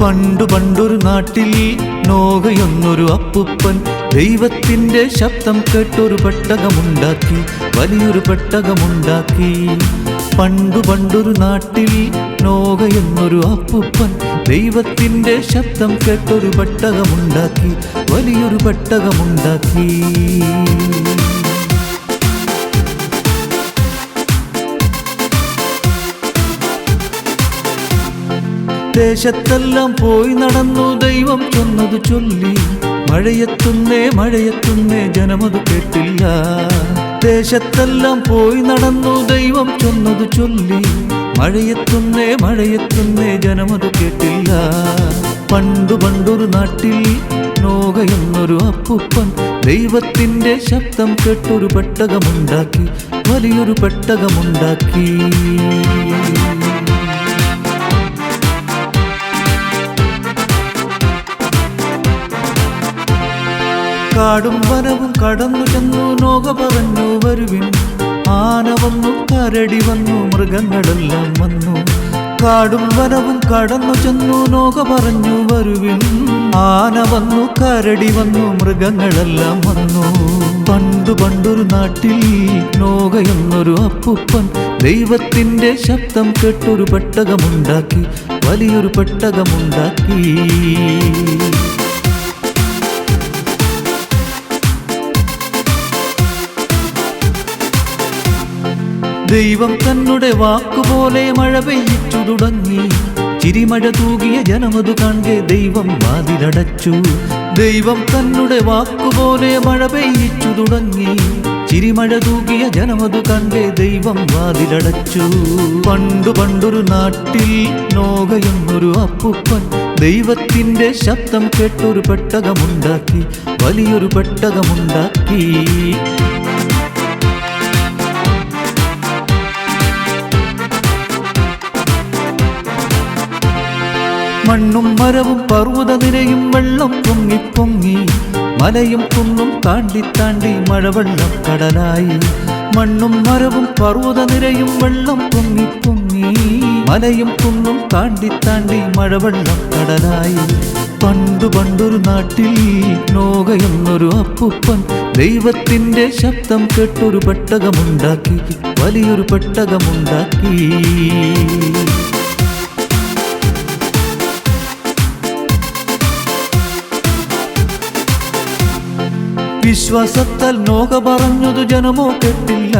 പണ്ടു പണ്ടൊരു നാട്ടിൽ നോഹയെന്നൊരു അപ്പുപ്പൻ ദൈവത്തിൻ്റെ ശബ്ദം കേട്ടൊരു പെട്ടകമുണ്ടാക്കി, വലിയൊരു പെട്ടകമുണ്ടാക്കി. പണ്ടു പണ്ടൊരു നാട്ടിൽ നോഹയെന്നൊരു അപ്പുപ്പൻ ദൈവത്തിൻ്റെ ശബ്ദം കേട്ടൊരു പെട്ടകമുണ്ടാക്കി, വലിയൊരു പെട്ടകമുണ്ടാക്കി. ദേശത്തെല്ലാം പോയി നടന്നു ദൈവം ചൊന്നതു ചൊല്ലി, മഴയെത്തുന്നേ മഴയെത്തുന്നേ ജനമതു കേട്ടില്ല. ദേശത്തെല്ലാം പോയി നടന്നു ദൈവം ചൊന്നതു ചൊല്ലി, മഴയെത്തുന്നേ മഴയെത്തുന്നേ ജനമതു കേട്ടില്ല. പണ്ടു പണ്ടൊരു നാട്ടിൽ നോഹയെന്നൊരു അപ്പുപ്പൻ ദൈവത്തിൻ്റെ ശബ്ദം കേട്ടൊരു പെട്ടകമുണ്ടാക്കി, വലിയൊരു പെട്ടകമുണ്ടാക്കി. കാടും വനവും കടന്നു ചെന്നു നോഹ പറഞ്ഞു വരുവിൻ. ആന വന്നു, കരടി വന്നു, മൃഗങ്ങളെല്ലാം വന്നു. കാടും വനവും കടന്നു ചെന്നു നോഹ പറഞ്ഞു വരുവിൻ. ആന വന്നു, കരടി വന്നു, മൃഗങ്ങളെല്ലാം വന്നു. പണ്ടു പണ്ടൊരു നാട്ടിൽ നോഹയെന്നൊരു അപ്പുപ്പൻ ദൈവത്തിൻ്റെ ശബ്ദം കേട്ടൊരു പെട്ടകമുണ്ടാക്കി, വലിയൊരു പെട്ടകമുണ്ടാക്കി. ദൈവം തന്നുടെ വാക്കുപോലെ മഴ പെയ്യിച്ചു തുടങ്ങി. ചിരിമഴ തൂകിയ ജനമതു കാണെ ദൈവം വാതിലടച്ചു. ദൈവം തന്നുടെ വാക്കുപോലെ മഴ പെയ്യിച്ചു തുടങ്ങി. ചിരിമഴ തൂകിയ ജനമതു കാണെ ദൈവം വാതിലടച്ചു. പണ്ടു പണ്ടൊരു നാട്ടിൽ നോഹയെന്നൊരു അപ്പുപ്പൻ ദൈവത്തിൻ്റെ ശബ്ദം കേട്ടൊരു പെട്ടകമുണ്ടാക്കി, വലിയൊരു പെട്ടകമുണ്ടാക്കി. മണ്ണും മരവും പർവ്വതനിരയും വെള്ളം പൊങ്ങി പൊങ്ങി, മലയും കുന്നും താണ്ടി താണ്ടി മഴവെള്ളം കടലായി. മണ്ണും മരവും പർവ്വതനിരയും വെള്ളം പൊങ്ങി പൊങ്ങി, മലയും കുന്നും താണ്ടി താണ്ടി മഴവെള്ളം കടലായി. പണ്ടു പണ്ടൊരു നാട്ടിൽ നോഹയെന്നൊരു അപ്പുപ്പൻ ദൈവത്തിൻ്റെ ശബ്ദം കേട്ടൊരു പെട്ടകമുണ്ടാക്കി, വലിയൊരു പെട്ടകമുണ്ടാക്കി. വിശ്വാസത്താൽ നോഹ പറഞ്ഞതു ജനമോ കേട്ടില്ല.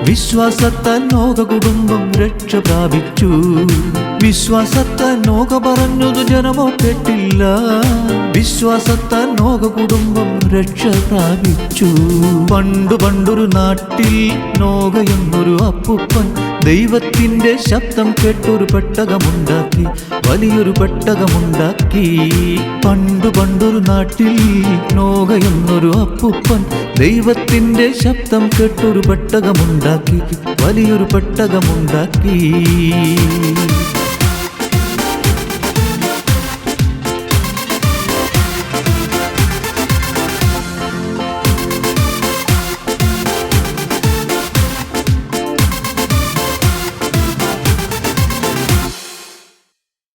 വിശ്വാസത്താൽ നോഹ കുടുംബം രക്ഷ പ്രാപിച്ചു. വിശ്വാസത്താൽ നോഹ പറഞ്ഞതു ജനമോ കേട്ടില്ല. വിശ്വാസത്താൽ നോഹ കുടുംബം രക്ഷ പ്രാപിച്ചു. പണ്ടു പണ്ടൊരു നാട്ടിൽ നോഹയെന്നൊരു അപ്പുപ്പൻ ദൈവത്തിൻ്റെ ശബ്ദം കേട്ടൊരു പെട്ടകമുണ്ടാക്കി, വലിയൊരു പെട്ടകമുണ്ടാക്കി. പണ്ടു പണ്ടൊരു നാട്ടിൽ നോഹയെന്നൊരു അപ്പുപ്പൻ ദൈവത്തിൻ്റെ ശബ്ദം കേട്ടൊരു പെട്ടകമുണ്ടാക്കി, വലിയൊരു പെട്ടകമുണ്ടാക്കി.